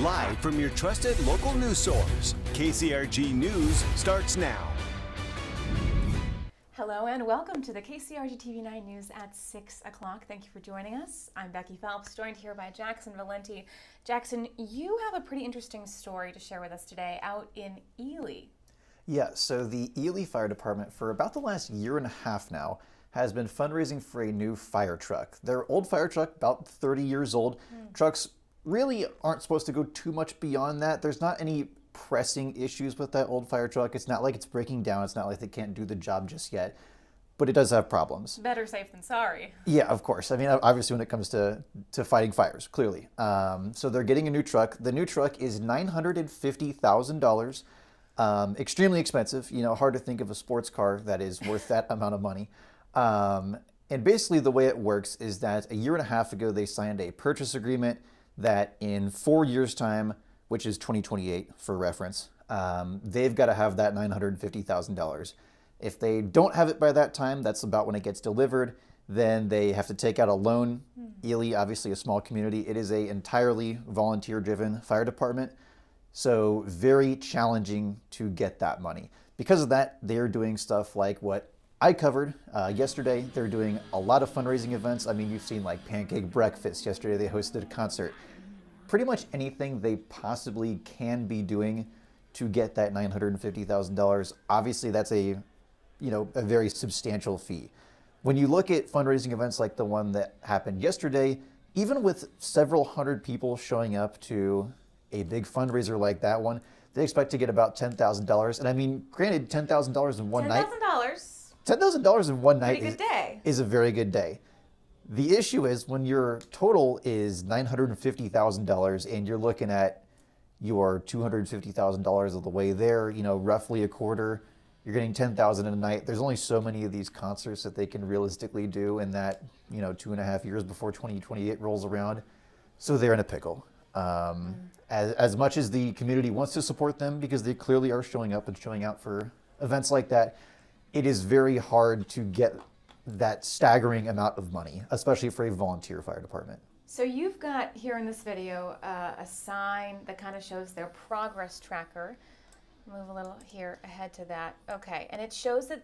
Live from your trusted local news source, KCRG News starts now. Hello and welcome to the KCRG-TV9 News at 6 o'clock. Thank you for joining us. I'm Becky Phelps, joined here by Jackson Valenti. Jackson, you have a pretty interesting story to share with us today out in Ely. Yeah, so the Ely Fire Department for about the last year and a half now has been fundraising for a new fire truck. Their old fire truck, about 30 years old. Trucks really aren't supposed to go too much beyond that. There's not any pressing issues with that old fire truck. It's not like it's breaking down. It's not like they can't do the job just yet, but it does have problems. Better safe than sorry. Yeah, of course. I mean, obviously when it comes to fighting fires, clearly. So they're getting a new truck. The new truck is $950,000. Extremely expensive. You know, hard to think of a sports car that is worth that amount of money. And basically the way it works is that a year and a half ago, they signed a purchase agreement that in 4 years' time, which is 2028 for reference, they've got to have that $950,000. If they don't have it by that time, that's about when it gets delivered, then they have to take out a loan. Ely, obviously a small community, it is a entirely volunteer-driven fire department, so very challenging to get that money. Because of that, they're doing stuff like what I covered yesterday. They're doing a lot of fundraising events. I mean, you've seen like pancake breakfast. Yesterday they hosted a concert. Pretty much anything they possibly can be doing to get that $950,000. Obviously, that's a very substantial fee. When you look at fundraising events like the one that happened yesterday, even with several hundred people showing up to a big fundraiser like that one, they expect to get about $10,000. And I mean, granted, $10,000 in one night. $10,000 in one night is a very good day. The issue is when your total is $950,000 and you're looking at your $250,000 of the way there, roughly a quarter, you're getting $10,000 in a night. There's only so many of these concerts that they can realistically do in that, 2.5 years before 2028 rolls around. So they're in a pickle. As much as the community wants to support them because they clearly are showing up and showing out for events like that, it is very hard to get that staggering amount of money, especially for a volunteer fire department. So you've got here in this video a sign that kind of shows their progress tracker. Move a little here ahead to that. Okay, and it shows that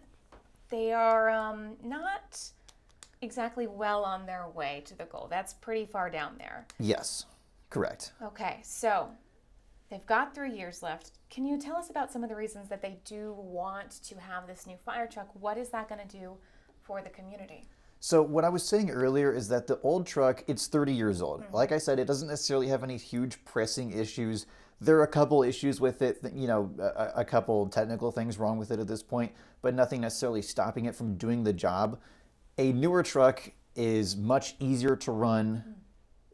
they are not exactly well on their way to the goal. That's pretty far down there. Yes, correct. Okay, so they've got 3 years left. Can you tell us about some of the reasons that they do want to have this new fire truck? What is that going to do for the community? So what I was saying earlier is that the old truck, it's 30 years old. Like I said, it doesn't necessarily have any huge pressing issues. There are a couple issues with it, a couple technical things wrong with it at this point, but nothing necessarily stopping it from doing the job. A newer truck is much easier to run.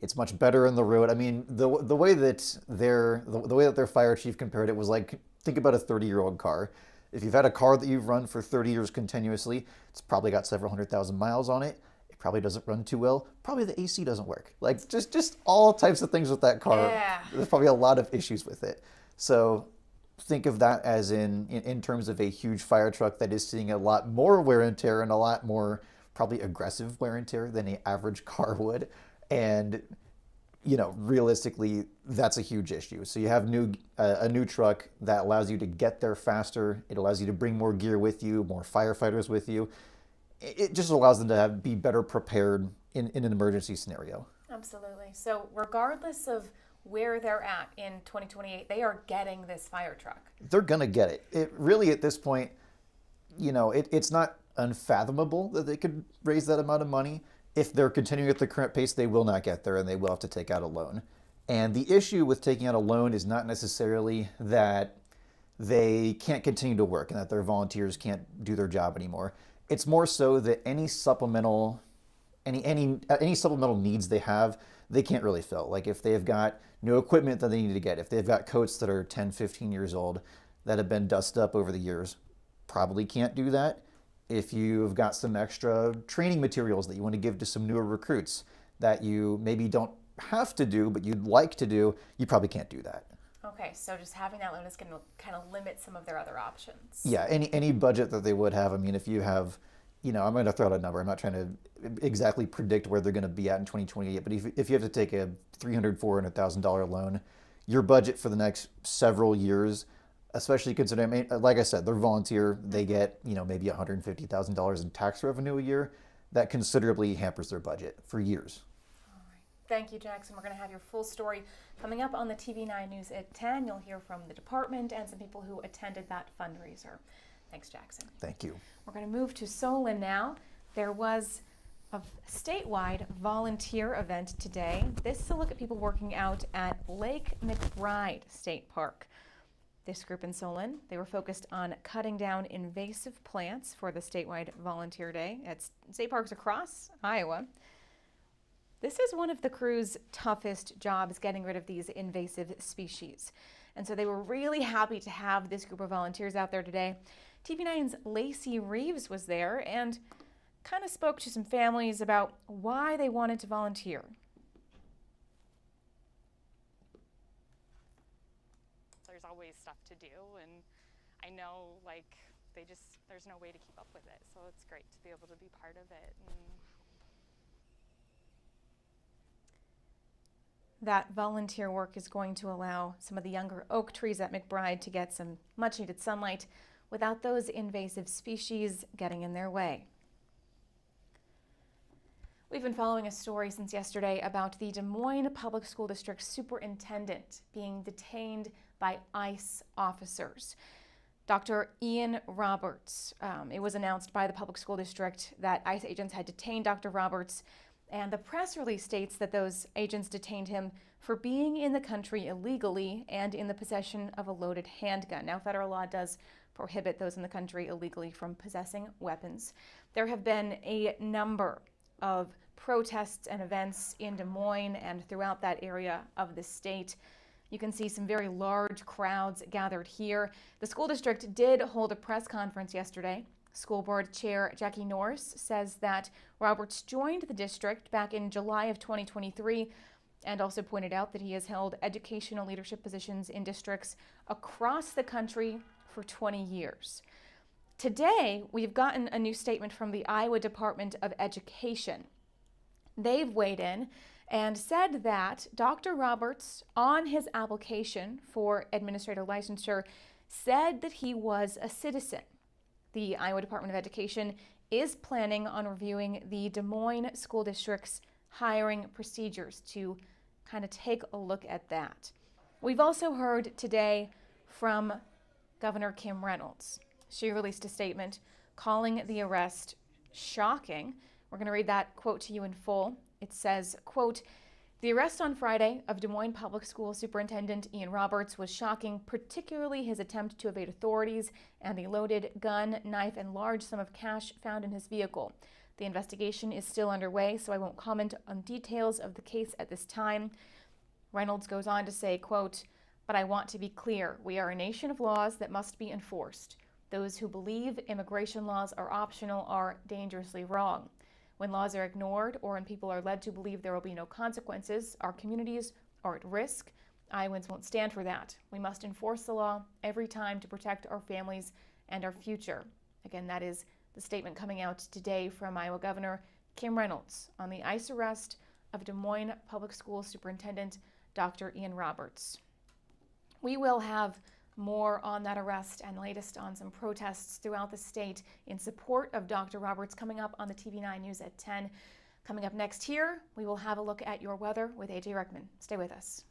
It's much better on the road. I mean, the way that their fire chief compared it was like, think about a 30-year-old car. If you've had a car that you've run for 30 years continuously, it's probably got several 100,000 miles on it. It probably doesn't run too well. Probably the AC doesn't work. Like just all types of things with that car. Yeah. There's probably a lot of issues with it. So think of that as in terms of a huge fire truck that is seeing a lot more wear and tear and a lot more probably aggressive wear and tear than an average car would. And realistically, that's a huge issue. So you have a new truck that allows you to get there faster. It allows you to bring more gear with you, more firefighters with you. It just allows them to be better prepared in an emergency scenario. Absolutely. So regardless of where they're at in 2028, they are getting this fire truck. They're going to get it. It really, at this point, it's not unfathomable that they could raise that amount of money. If they're continuing at the current pace, they will not get there and they will have to take out a loan. And the issue with taking out a loan is not necessarily that they can't continue to work and that their volunteers can't do their job anymore. It's more so that any supplemental needs they have, they can't really fill. Like if they've got new equipment that they need to get, if they've got coats that are 10, 15 years old that have been dusted up over the years, probably can't do that. If you've got some extra training materials that you want to give to some newer recruits that you maybe don't have to do, but you'd like to do, you probably can't do that. Okay, so just having that loan is going to kind of limit some of their other options. Yeah, any budget that they would have. I mean, if you have, I'm going to throw out a number. I'm not trying to exactly predict where they're going to be at in 2028, but if you have to take a $300,000, $400,000 loan, your budget for the next several years, especially considering, I mean, like I said, they're volunteer. They get, maybe $150,000 in tax revenue a year. That considerably hampers their budget for years. Thank you, Jackson. We're going to have your full story coming up on the TV9 News at 10. You'll hear from the department and some people who attended that fundraiser. Thanks, Jackson. Thank you. We're going to move to Solon now. There was a statewide volunteer event today. This is a look at people working out at Lake McBride State Park. This group in Solon, they were focused on cutting down invasive plants for the statewide volunteer day at state parks across Iowa. This is one of the crew's toughest jobs, getting rid of these invasive species. And so they were really happy to have this group of volunteers out there today. TV9's Lacey Reeves was there and kind of spoke to some families about why they wanted to volunteer. There's always stuff to do, and I know there's no way to keep up with it, so it's great to be able to be part of it. That volunteer work is going to allow some of the younger oak trees at McBride to get some much needed sunlight without those invasive species getting in their way. We've been following a story since yesterday about the Des Moines Public School District superintendent being detained by ICE officers. Dr. Ian Roberts, it was announced by the public school district that ICE agents had detained Dr. Roberts, and the press release states that those agents detained him for being in the country illegally and in the possession of a loaded handgun. Now, federal law does prohibit those in the country illegally from possessing weapons. There have been a number of protests and events in Des Moines and throughout that area of the state. You can see some very large crowds gathered here. The school district did hold a press conference yesterday. School Board Chair Jackie Norris says that Roberts joined the district back in July of 2023 and also pointed out that he has held educational leadership positions in districts across the country for 20 years. Today, we've gotten a new statement from the Iowa Department of Education. They've weighed in and said that Dr. Roberts, on his application for administrator licensure, said that he was a citizen. The Iowa Department of Education is planning on reviewing the Des Moines School District's hiring procedures to kind of take a look at that. We've also heard today from Governor Kim Reynolds. She released a statement calling the arrest shocking. We're going to read that quote to you in full. It says, quote, "The arrest on Friday of Des Moines Public School Superintendent Ian Roberts was shocking, particularly his attempt to evade authorities and the loaded gun, knife, and large sum of cash found in his vehicle. The investigation is still underway, so I won't comment on details of the case at this time." Reynolds goes on to say, quote, "But I want to be clear. We are a nation of laws that must be enforced. Those who believe immigration laws are optional are dangerously wrong. When laws are ignored or when people are led to believe there will be no consequences, our communities are at risk. Iowans won't stand for that. We must enforce the law every time to protect our families and our future." Again, that is the statement coming out today from Iowa Governor Kim Reynolds on the ICE arrest of Des Moines Public School Superintendent Dr. Ian Roberts. We will have more on that arrest and latest on some protests throughout the state in support of Dr. Roberts coming up on the TV9 News at 10. Coming up next here, we will have a look at your weather with AJ Rickman. Stay with us.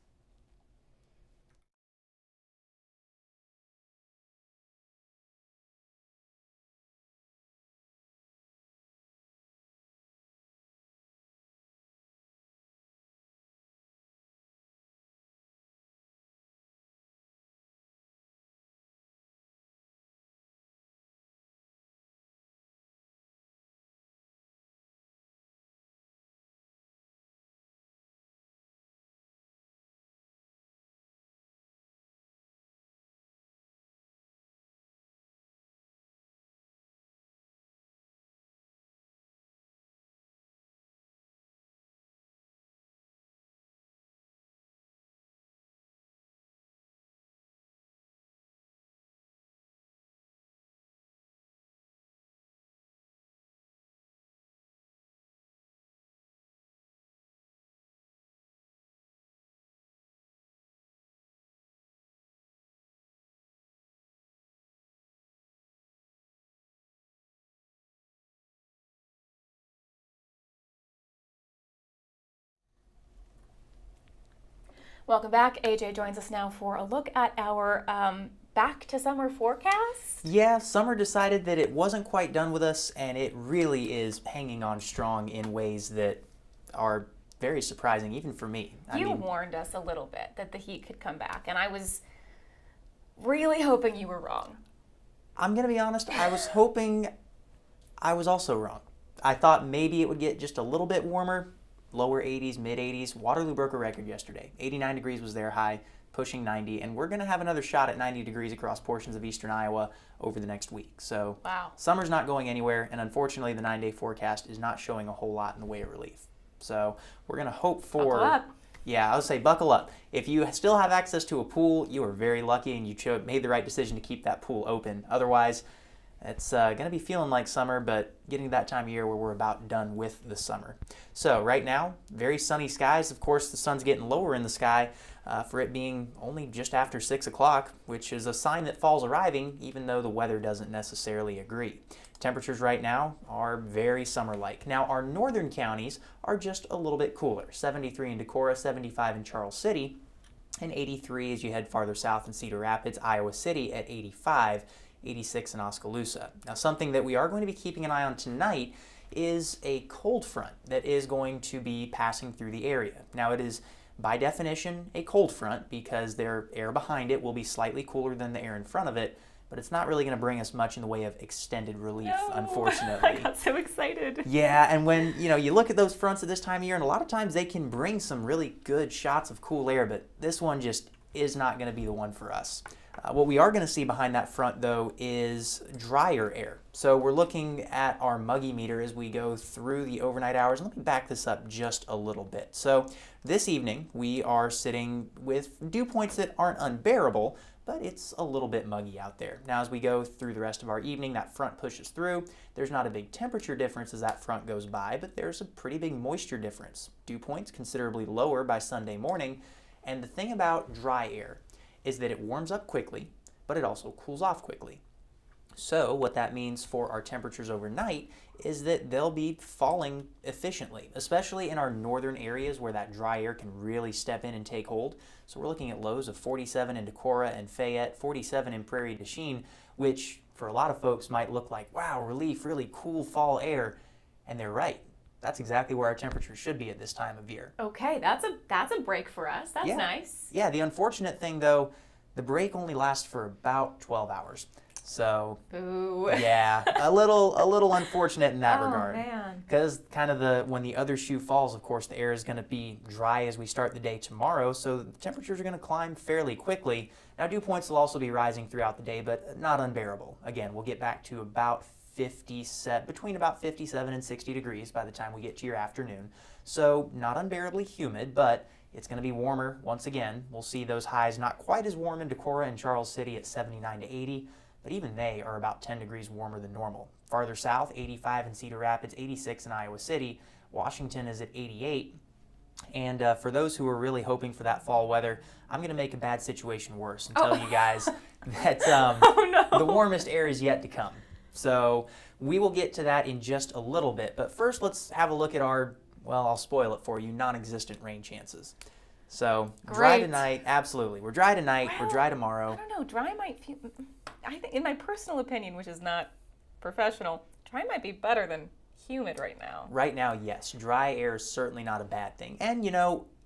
Welcome back. AJ joins us now for a look at our back to summer forecast. Yeah, summer decided that it wasn't quite done with us, and it really is hanging on strong in ways that are very surprising, even for me. You warned us a little bit that the heat could come back, and I was really hoping you were wrong. I'm going to be honest, I was hoping I was also wrong. I thought maybe it would get just a little bit warmer, lower 80s, mid 80s. Waterloo broke a record yesterday. 89 degrees was their high, pushing 90, and we're going to have another shot at 90 degrees across portions of eastern Iowa over the next week. So wow. Summer's not going anywhere, and unfortunately the 9-day forecast is not showing a whole lot in the way of relief. So we're going to hope for... Buckle up. Yeah, I would say buckle up. If you still have access to a pool, you are very lucky, and you made the right decision to keep that pool open. Otherwise, it's going to be feeling like summer, but getting to that time of year where we're about done with the summer. So right now, very sunny skies. Of course, the sun's getting lower in the sky for it being only just after 6 o'clock, which is a sign that fall's arriving, even though the weather doesn't necessarily agree. Temperatures right now are very summer-like. Now, our northern counties are just a little bit cooler. 73 in Decorah, 75 in Charles City, and 83 as you head farther south in Cedar Rapids, Iowa City at 85, 86 in Oskaloosa. Now, something that we are going to be keeping an eye on tonight is a cold front that is going to be passing through the area. Now, it is by definition a cold front because their air behind it will be slightly cooler than the air in front of it, but it's not really going to bring us much in the way of extended relief, unfortunately. I got so excited. Yeah, and when you look at those fronts at this time of year, and a lot of times they can bring some really good shots of cool air, but this one just is not going to be the one for us. What we are going to see behind that front, though, is drier air. So we're looking at our muggy meter as we go through the overnight hours. And let me back this up just a little bit. So this evening, we are sitting with dew points that aren't unbearable, but it's a little bit muggy out there. Now, as we go through the rest of our evening, that front pushes through. There's not a big temperature difference as that front goes by, but there's a pretty big moisture difference. Dew points considerably lower by Sunday morning. And the thing about dry air is that it warms up quickly, but it also cools off quickly. So what that means for our temperatures overnight is that they'll be falling efficiently, especially in our northern areas where that dry air can really step in and take hold. So we're looking at lows of 47 in Decorah and Fayette, 47 in Prairie du Chien, which for a lot of folks might look like, wow, relief, really cool fall air. And they're right. That's exactly where our temperatures should be at this time of year. Okay, that's a break for us. That's nice. Yeah, the unfortunate thing, though, the break only lasts for about 12 hours. So, boo. Yeah, a little unfortunate in that regard. Oh, man. Because kind of when the other shoe falls, of course, the air is going to be dry as we start the day tomorrow, so the temperatures are going to climb fairly quickly. Now, dew points will also be rising throughout the day, but not unbearable. Again, we'll get back to between about 57 and 60 degrees by the time we get to your afternoon. So not unbearably humid, but it's going to be warmer once again. We'll see those highs not quite as warm in Decorah and Charles City at 79 to 80, but even they are about 10 degrees warmer than normal. Farther south, 85 in Cedar Rapids, 86 in Iowa City. Washington is at 88. And for those who are really hoping for that fall weather, I'm going to make a bad situation worse and tell you guys that the warmest air is yet to come. So we will get to that in just a little bit. But first, let's have a look at our, well, I'll spoil it for you, non-existent rain chances. So dry tonight, absolutely. We're dry tonight, we're dry tomorrow. I don't know, dry might feel, I think in my personal opinion, which is not professional, dry might be better than humid right now. Right now, yes. Dry air is certainly not a bad thing. And,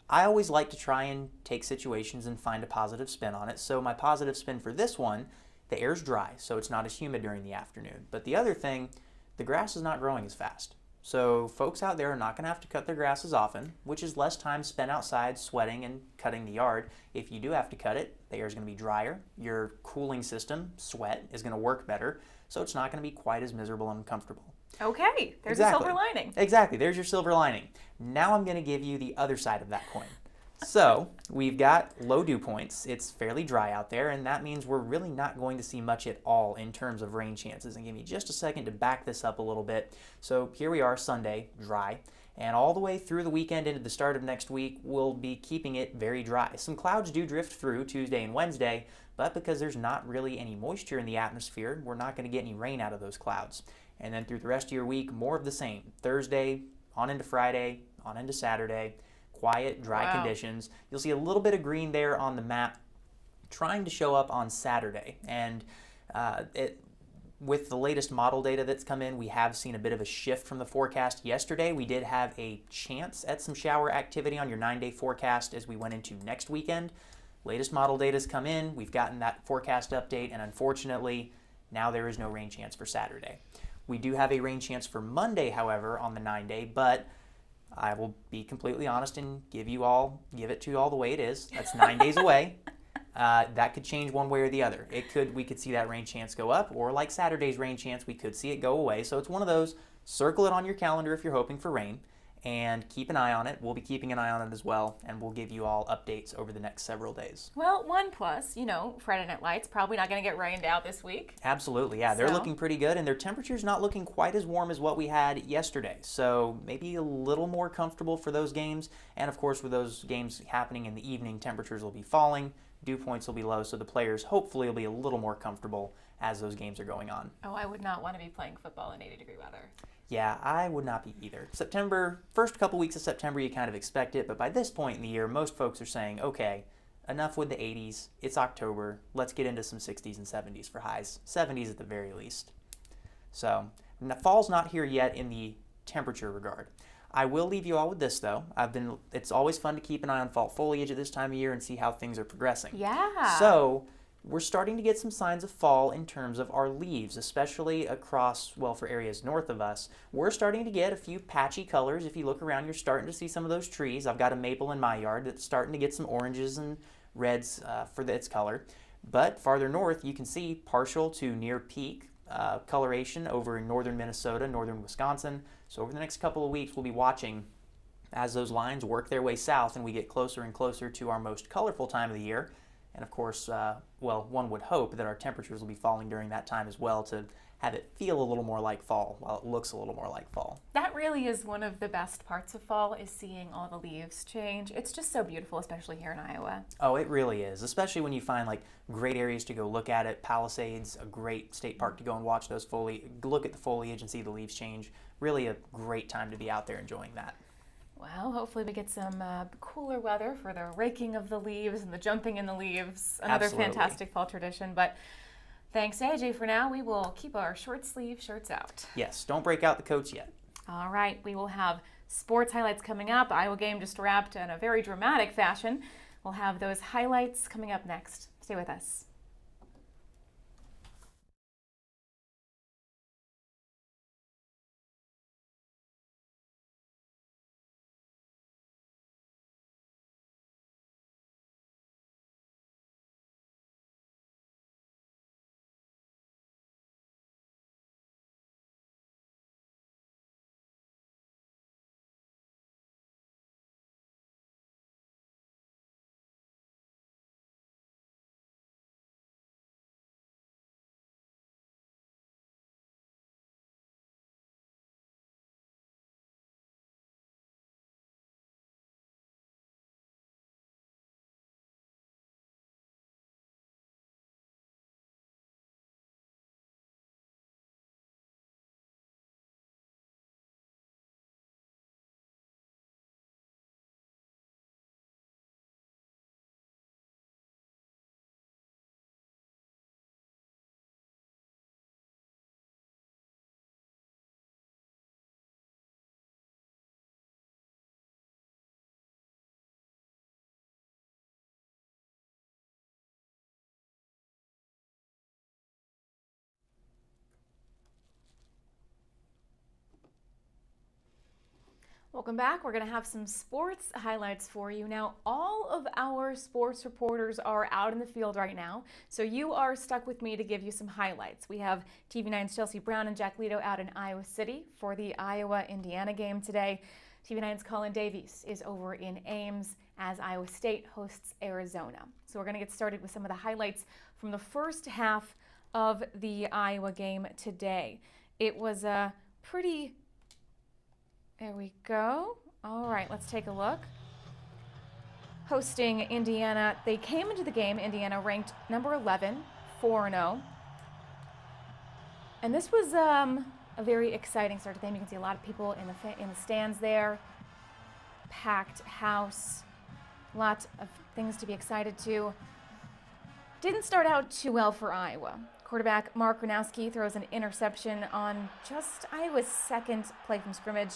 I always like to try and take situations and find a positive spin on it. So my positive spin for this one, the air's dry, so it's not as humid during the afternoon. But the other thing, the grass is not growing as fast. So folks out there are not going to have to cut their grass as often, which is less time spent outside sweating and cutting the yard. If you do have to cut it, the air is going to be drier. Your cooling system, sweat, is going to work better, so it's not going to be quite as miserable and uncomfortable. Okay, there's a silver lining. Exactly, there's your silver lining. Now I'm going to give you the other side of that coin. So we've got low dew points. It's fairly dry out there, and that means we're really not going to see much at all in terms of rain chances. And give me just a second to back this up a little bit. So here we are, Sunday, dry. And all the way through the weekend into the start of next week, we'll be keeping it very dry. Some clouds do drift through Tuesday and Wednesday, but because there's not really any moisture in the atmosphere, we're not going to get any rain out of those clouds. And then through the rest of your week, more of the same. Thursday, on into Friday, on into Saturday. quiet, dry conditions. You'll see a little bit of green there on the map trying to show up on Saturday. And with the latest model data that's come in, we have seen a bit of a shift from the forecast. Yesterday, we did have a chance at some shower activity on your 9-day forecast as we went into next weekend. Latest model data's come in. We've gotten that forecast update, and unfortunately, now there is no rain chance for Saturday. We do have a rain chance for Monday, however, on the 9-day, but I will be completely honest and give it to you all the way it is. That's 9 days away. That could change one way or the other. We could see that rain chance go up, or like Saturday's rain chance, we could see it go away. So it's one of those, circle it on your calendar if you're hoping for rain, and keep an eye on it. We'll be keeping an eye on it as well, and we'll give you all updates over the next several days. Well, one plus, Friday Night Lights, probably not going to get rained out this week. Absolutely, yeah. They're looking pretty good, and their temperature's not looking quite as warm as what we had yesterday. So maybe a little more comfortable for those games. And of course, with those games happening in the evening, temperatures will be falling, dew points will be low, so the players hopefully will be a little more comfortable as those games are going on. Oh, I would not want to be playing football in 80-degree weather. Yeah, I would not be either. September, first couple weeks of September, you kind of expect it, but by this point in the year, most folks are saying, okay, enough with the 80s, it's October, let's get into some 60s and 70s for highs, 70s at the very least. So, fall's not here yet in the temperature regard. I will leave you all with this, though. It's always fun to keep an eye on fall foliage at this time of year and see how things are progressing. Yeah. So, we're starting to get some signs of fall in terms of our leaves, especially across, for areas north of us. We're starting to get a few patchy colors. If you look around, you're starting to see some of those trees. I've got a maple in my yard that's starting to get some oranges and reds for its color. But farther north, you can see partial to near peak coloration over in northern Minnesota, northern Wisconsin. So over the next couple of weeks, we'll be watching as those lines work their way south and we get closer and closer to our most colorful time of the year. And of course, one would hope that our temperatures will be falling during that time as well to have it feel a little more like fall while it looks a little more like fall. That really is one of the best parts of fall, is seeing all the leaves change. It's just so beautiful, especially here in Iowa. Oh, it really is, especially when you find great areas to go look at it. Palisades, a great state park to go and watch those look at the foliage and see the leaves change. Really a great time to be out there enjoying that. Well, hopefully we get some cooler weather for the raking of the leaves and the jumping in the leaves. Another Absolutely. fantastic fall tradition. But thanks, AJ. For now, we will keep our short sleeve shirts out. Yes, don't break out the coats yet. All right, we will have sports highlights coming up. Iowa game just wrapped in a very dramatic fashion. We'll have those highlights coming up next. Stay with us. Welcome back. We're going to have some sports highlights for you. Now, all of our sports reporters are out in the field right now, so you are stuck with me to give you some highlights. We have TV9's Chelsea Brown and Jack Lito out in Iowa City for the Iowa-Indiana game today. TV9's Colin Davies is over in Ames as Iowa State hosts Arizona. So we're going to get started with some of the highlights from the first half of the Iowa game today. It was a pretty... There we go. All right, let's take a look. Hosting Indiana, they came into the game, Indiana ranked number 11, 4-0. And this was a very exciting start to the game. You can see a lot of people in the stands there. packed house. Lots of things to be excited to. Didn't start out too well for Iowa. Quarterback Mark Gronowski throws an interception on just Iowa's second play from scrimmage.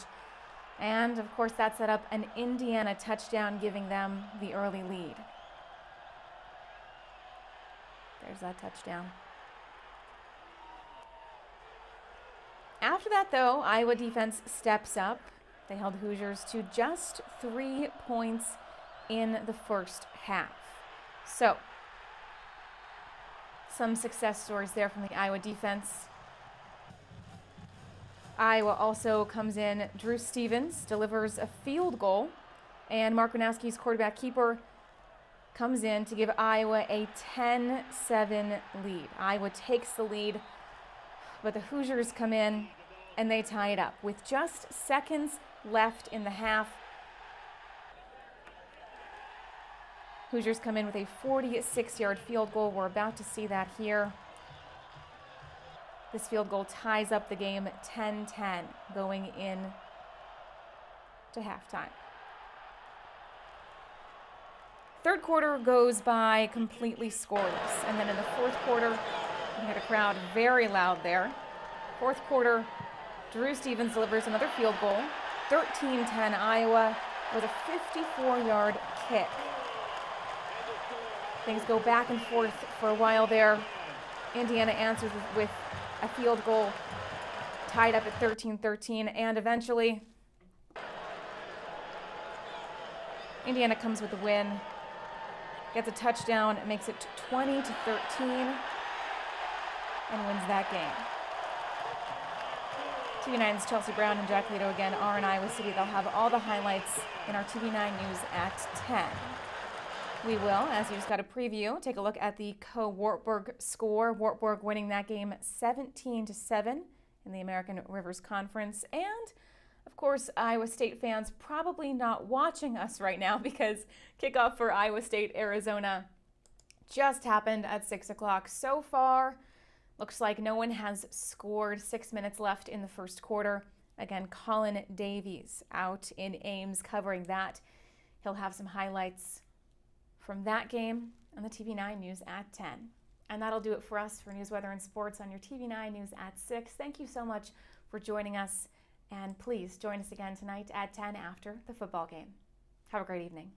And, of course, that set up an Indiana touchdown, giving them the early lead. There's that touchdown. After that, though, Iowa defense steps up. They held Hoosiers to just 3 points in the first half. So, some success stories there from the Iowa defense. Iowa also comes in. Drew Stevens delivers a field goal, and Mark Gronowski's quarterback keeper comes in to give Iowa a 10-7 lead. Iowa takes the lead, but the Hoosiers come in and they tie it up with just seconds left in the half. Hoosiers come in with a 46-yard field goal. We're about to see that here. This field goal ties up the game 10-10 going in to halftime. Third quarter goes by completely scoreless. And then in the fourth quarter, we had a crowd very loud there. Fourth quarter, Drew Stevens delivers another field goal. 13-10 Iowa with a 54-yard kick. Things go back and forth for a while there. Indiana answers with a field goal, tied up at 13-13, and eventually Indiana comes with the win, gets a touchdown, it makes it 20-13, and wins that game. TV9's Chelsea Brown and Jack Leto again are in Iowa City. They'll have all the highlights in our TV9 News at 10. We will, as you just got a preview, take a look at the Co-Wartburg score. Wartburg winning that game 17-7 in the American Rivers Conference. And, of course, Iowa State fans probably not watching us right now because kickoff for Iowa State, Arizona just happened at 6 o'clock. So far, looks like no one has scored. 6 minutes left in the first quarter. Again, Colin Davies out in Ames covering that. He'll have some highlights from that game on the TV9 News at 10. And that'll do it for us for news, weather, and sports on your TV9 News at 6. Thank you so much for joining us, and please join us again tonight at 10 after the football game. Have a great evening.